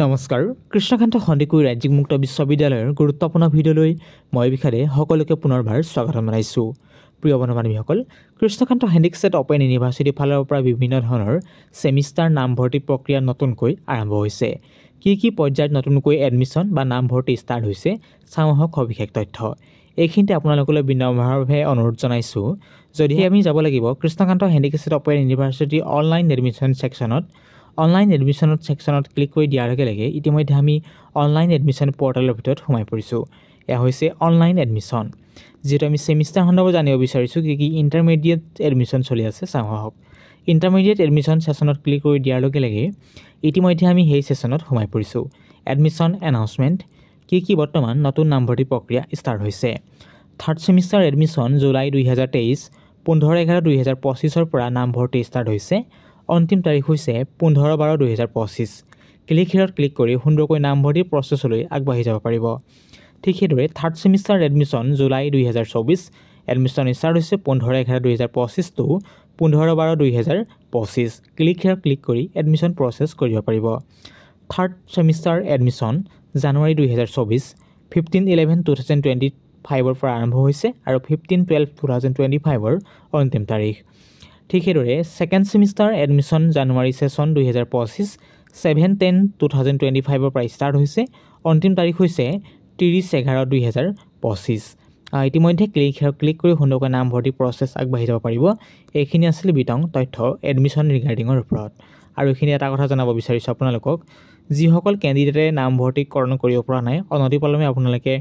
নমস্কাৰ কৃষ্ণকান্ত সন্দিকৈ ৰাজ্যিক মুক্ত বিশ্ববিদ্যালয়ৰ গুৰুত্বপূৰ্ণ ভিডিঅ'লৈ মই বিখাৰে সকলোকে পুনৰবাৰ স্বাগতম জনাইছোঁ। প্ৰিয় বন্ধু-বান্ধৱীসকল, কৃষ্ণকান্ত হেণ্ডিকছেট অপেন ইউনিভাৰ্চিটিৰ ফালৰ পৰা বিভিন্ন ধৰণৰ ছেমিষ্টাৰ নামভৰ্তি প্ৰক্ৰিয়া নতুনকৈ আৰম্ভ হৈছে। কি পৰ্যায়ত নতুনকৈ এডমিশ্যন বা নামভৰ্তি ষ্টাৰ্ট হৈছে চাওঁ আহক সবিশেষ তথ্য। এইখিনিতে আপোনালোকলৈ বিনম্ৰভাৱে অনুৰোধ জনাইছোঁ, যদিহে আমি যাব লাগিব Krishnakanta Handiqui State Open University online admission ছেকশ্যনত। অনলাইন এডমিশ্যন ছেকশ্যনত ক্লিক কৰি দিয়াৰ লগে লগে ইতিমধ্যে আমি অনলাইন এডমিশ্যন পৰ্টেলৰ ভিতৰত সোমাই পৰিছোঁ। এয়া হৈছে অনলাইন এডমিশ্যন। যিহেতু আমি ছেমিষ্টাৰ সন্দৰ্ভত জানিব বিচাৰিছোঁ কি ইণ্টাৰমিডিয়েট এডমিশ্যন চলি আছে চাওঁ আহক। ইণ্টাৰমিডিয়েট এডমিশ্যন ছেশ্যনত ক্লিক কৰি দিয়াৰ লগে লগে ইতিমধ্যে আমি সেই ছেশ্যনত সোমাই পৰিছোঁ। এডমিশ্যন এনাউন্সমেণ্ট কি বৰ্তমান নতুন নামভৰ্তি প্ৰক্ৰিয়া ষ্টাৰ্ট হৈছে। থাৰ্ড ছেমিষ্টাৰ এডমিশ্যন জুলাই 2023 15/11/2025 পৰা নামভৰ্তি ষ্টাৰ্ট হৈছে। অন্তিম তাৰিখ হৈছে 15/12/2025। ক্লিক হিয়াৰত ক্লিক কৰি সুন্দৰকৈ নামভৰ্তি প্ৰচেছলৈ আগবাঢ়ি যাব পাৰিব। ঠিক সেইদৰে third semester admission July 2024 admission start হৈছে 15/11/2025 to 15/12/2025। ক্লিক হিয়াৰত ক্লিক কৰি এডমিশ্যন প্ৰচেছ কৰিব পাৰিব। থাৰ্ড ছেমিষ্টাৰ এডমিশ্যন জানুৱাৰী 2024 15/11/2025 পৰা আৰম্ভ হৈছে আৰু 15/12/2025 অন্তিম তাৰিখ। ঠিক সেইদৰে ছেকেণ্ড ছেমিষ্টাৰ এডমিশ্যন জানুৱাৰী ছেশ্যন 2025 7/10/2025 পৰা ষ্টাৰ্ট হৈছে। অন্তিম তাৰিখ হৈছে 30/11/2025। ইতিমধ্যে ক্লিক কৰি সুন্দৰকৈ নামভৰ্তি প্ৰচেছ আগবাঢ়ি যাব পাৰিব। এইখিনি আছিল বিতং তথ্য এডমিশ্যন ৰিগাৰ্ডিঙৰ ওপৰত। আৰু এইখিনি এটা কথা জনাব বিচাৰিছোঁ আপোনালোকক, যিসকল কেণ্ডিডেটে নামভৰ্তিকৰণ কৰিব পৰা নাই অনতিপলমে আপোনালোকে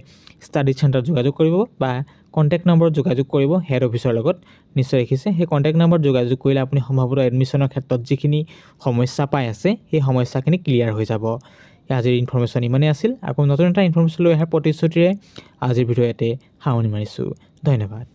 ষ্টাডি চেণ্টাৰত যোগাযোগ কৰিব বা কণ্টেক্ট নম্বৰত যোগাযোগ কৰিব হেড অফিচৰ লগত। নিশ্চয় দেখিছে সেই কণ্টেক্ট নম্বৰত যোগাযোগ কৰিলে আপুনি সম্ভৱতঃ এডমিশ্যনৰ ক্ষেত্ৰত যিখিনি সমস্যা পাই আছে সেই সমস্যাখিনি ক্লিয়াৰ হৈ যাব। আজিৰ ইনফৰ্মেশ্যন ইমানেই আছিল। আকৌ নতুন এটা ইনফৰ্মেশ্যন লৈ অহাৰ প্ৰতিশ্ৰুতিৰে আজিৰ ভিডিঅ' ইয়াতে সামৰণি মাৰিছোঁ। ধন্যবাদ।